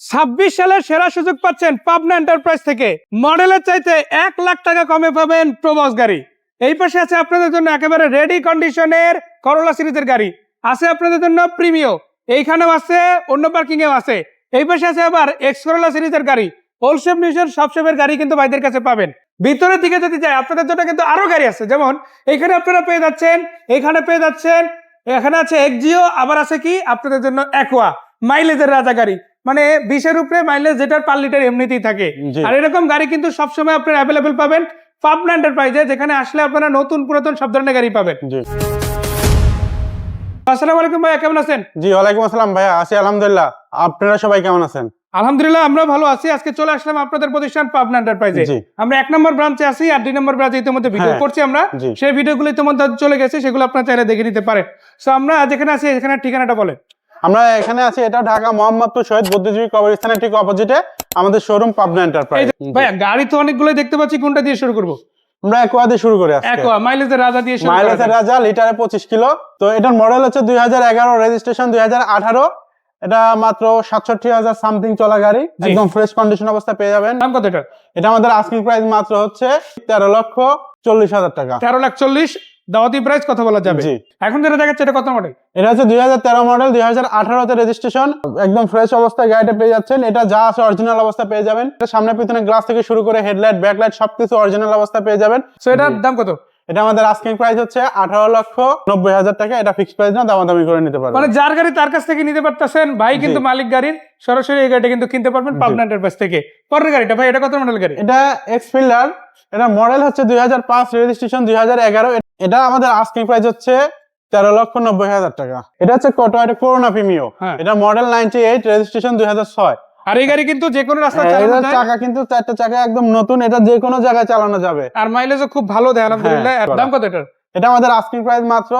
26 সালের সেরা সুযোগ পাচ্ছেন পাবনা এন্টারপ্রাইজ থেকে। মডেলের চাইতে 1 লাখ টাকা কমে পাবেন প্রবস গাড়ি। এই পাশে আছে আপনাদের জন্য একেবারে রেডি কন্ডিশনের করোলা সিরিজের গাড়ি, আছে আপনাদের জন্য প্রিমিও, এইখানেও আছে, অন্য পার্কিং এও আছে। এই পাশে আছে আবার এক্স করোলা সিরিজের গাড়ি, ওল্ড শেপ নিউ শেপ সব শেপের গাড়ি কিন্তু ভাইদের কাছে পাবেন। ভিতরের দিকে যদি যাই আপনাদের জন্য কিন্তু আরো গাড়ি আছে, যেমন এখানে আপনারা পেয়ে যাচ্ছেন, এখানে পেয়ে যাচ্ছেন, এখানে আছে এক্সিও, আবার আছে কি আপনাদের জন্য অ্যাকোয়া, মাইলেজের রাজা গাড়ি, মানে 20-এর উপরে মাইলেজ যেটার পার লিটার এমনিতেই থাকে। আর এরকম গাড়ি কিন্তু সবসময় আপনারা অ্যাভেলেবেল পাবেন পাবনা এন্টারপ্রাইজে, যেখানে আসলে আপনারা নতুন পুরাতন সব ধরনের গাড়ি পাবেন। আসসালামু আলাইকুম ভাইয়া, কেমন আছেন? জি ওয়ালাইকুম আসসালাম ভাইয়া, আছি আলহামদুলিল্লাহ। আপনারা সবাই কেমন আছেন? আলহামদুলিল্লাহ আমরা ভালো আছি। আজকে চলে আসলাম আপনাদের প্রতিষ্ঠান পাবনা এন্টারপ্রাইজে। আমরা 1 নম্বর ব্রাঞ্চে আছি, আর 2 নম্বর ব্রাঞ্চে ইতিমধ্যে ভিডিও করছি আমরা, সেই ভিডিওগুলো ইতিমধ্যে চলে গেছে, সেগুলো আপনারা চাইলে দেখে নিতে পারেন। সো আমরা যেখানে আছি এখানে ঠিকানাটা বলেন। আমরা এখানে আছি, এটা ঢাকা মোহাম্মদপুর শহীদ বুদ্ধিজীবী কবরস্থানের ঠিক অপোজিটে আমাদের শোরুম পাবনা এন্টারপ্রাইজ। ভাইয়া গাড়ি তো অনেকগুলোই দেখতে পাচ্ছি, কোনটা দিয়ে শুরু করব? আমরা অ্যাকোয়া দিয়ে শুরু করি আজকে। অ্যাকোয়া মাইলেজের রাজা দিয়ে শুরু করি। মাইলেজের রাজা, লিটারে 25 কিলো। তো এটার মডেল হচ্ছে 2011, রেজিস্ট্রেশন 2018। এটা মাত্র 67,000 সামথিং চলা গাড়ি, একদম ফ্রেশ কন্ডিশন অবস্থা পেয়ে যাবেন। দাম কত এটা? এটা আমাদের আস্কিং প্রাইস মাত্র হচ্ছে 13,40,000 টাকা। 13,40,000 দাওয়াতি প্রাইস, কথা বলা যাবে। এখন যেটা দেখাচ্ছে এটা কত মডেল? এটা হচ্ছে 2013 মডেল, 2018 তে রেজিস্ট্রেশন, একদম ফ্রেশ অবস্থায় গাড়িটা পেয়ে যাচ্ছেন। এটা যা আছে অরিজিনাল অবস্থা পেয়ে যাবেন। সামনে পিছনে গ্লাস থেকে শুরু করে হেডলাইট, ব্যাকলাইট সবকিছু অরিজিনাল অবস্থা পেয়ে যাবেন। সো এটার দাম কত? এটা আমাদের আস্কিং প্রাইস হচ্ছে 18,90,000 টাকা। এটা ফিক্সড প্রাইস না, দামাদামি করে নিতে পারবেন। মানে যার গাড়ি তার কাছ থেকে নিতে পারতেছেন, ভাই কিন্তু মালিক গাড়ির, সরাসরি এই গাড়িটা কিন্তু কিনতে পারবেন পাবনা এন্টারপ্রাইজ থেকে। পরের গাড়িটা ভাই, এটা কত মডেল গাড়ি? এটা এক্সফিল্ডার, এটা মডেল হচ্ছে 2005, রেজিস্ট্রেশন 2011। এটা আমাদের আস্কিং প্রাইস হচ্ছে 13,90,000 টাকা। এটা হচ্ছে এটা করোনা প্রিমিও, এটা মডেল 98, রেজিস্ট্রেশন 2006। আর এই গাড়ি কিন্তু যে কোনো রাস্তায় চালানো যায়। চাকা কিন্তু 4টা চাকা একদম নতুন, এটা যে কোনো জায়গায় চালানো যাবে। আর মাইলেজও খুব ভালো দেয় আলহামদুলিল্লাহ। দাম কত এটার? এটা আমাদের আস্কিং প্রাইস মাত্র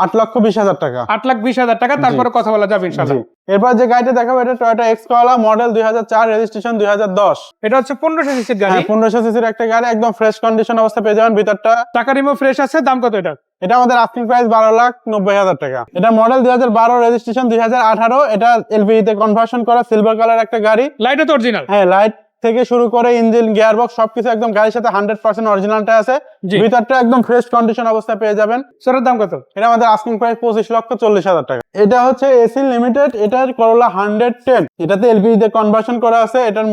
8,20,000 টাকা। 8,20,000 টাকা, তারপরে কথা বলা যাবে ইনশাআল্লাহ। এরপর যে গাড়িটা দেখাবো এটা Toyota X Corolla, model 2004, registration 2010। এটা হচ্ছে 1500 সিসির গাড়ি। 1500 সিসির একটা গাড়ি, একদম ফ্রেশ কন্ডিশন অবস্থা পেয়ে যাবেন। ভিতরটা টাকা রিমো ফ্রেশ আছে। দাম কত এটা? এটা আমাদের আস্কিং প্রাইস 12,90,000 টাকা। এটা মডেল 2012, রেজিস্ট্রেশন 2018। এটা এলপিজি তে কনভার্সন করা সিলভার কালার একটা গাড়ি। লাইটও তো অরিজিনাল। হ্যাঁ, লাইট থেকে শুরু করে ইঞ্জিন, গিয়ার বক্স সবকিছু একদম গাড়ির সাথে 100% অরিজিনালটা আছে। ভিতরটা একদম ফ্রেশ কন্ডিশন অবস্থায় পেয়ে যাবেন। সেটার দাম কত? এটা আমাদের আস্কিং প্রাইস 25,40,000 টাকা। এটা হচ্ছে এসি লিমিটেড, এটার করোলা 110। এটাতে এলপিজি তে কনভার্সন করা আছে। এটার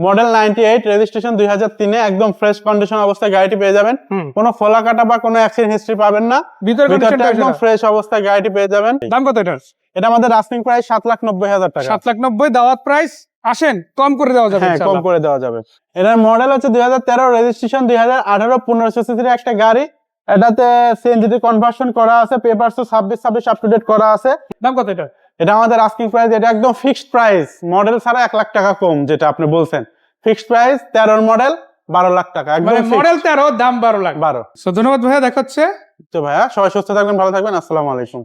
মডেল 98, রেজিস্ট্রেশন 2003। একদম ফ্রেশ কন্ডিশন অবস্থায় গাড়িটি পেয়ে যাবেন। কোনো ফলা কাটা বা কোনো অ্যাক্সিডেন্ট হিস্ট্রি পাবেন না। ভিতরটা একদম ফ্রেশ অবস্থায় গাড়িটি পেয়ে যাবেন। দাম কত এটার? এটা আমাদের আস্কিং প্রাইস 7,90,000 টাকা। 7,90,000 দাওয়াত প্রাইস। আসেন কম করে দেওয়া যাবে। হ্যাঁ, কম করে দেওয়া যাবে। এটার মডেল হচ্ছে 2013, রেজিস্ট্রেশন 2018, 1500 সিসির একটা গাড়ি। এটাতে সিএনজি তে কনভার্সন করা আছে, পেপারস 26 আপ টু ডেট করা আছে। দাম কত এটা? এটা আমাদের আস্কিং প্রাইস, এটা একদম ফিক্সড প্রাইস, মডেল ছাড়া 1 লাখ টাকা কম, যেটা আপনি বলছেন। ফিক্সড প্রাইস 13 মডেল 12 লাখ টাকা, একদম মডেল 13, দাম 12 লাখ। 12। সো ধন্যবাদ ভাইয়া, দেখাচ্ছে। তো ভাইয়া সবাই সুস্থ থাকবেন, ভালো থাকবেন। আসসালামু আলাইকুম।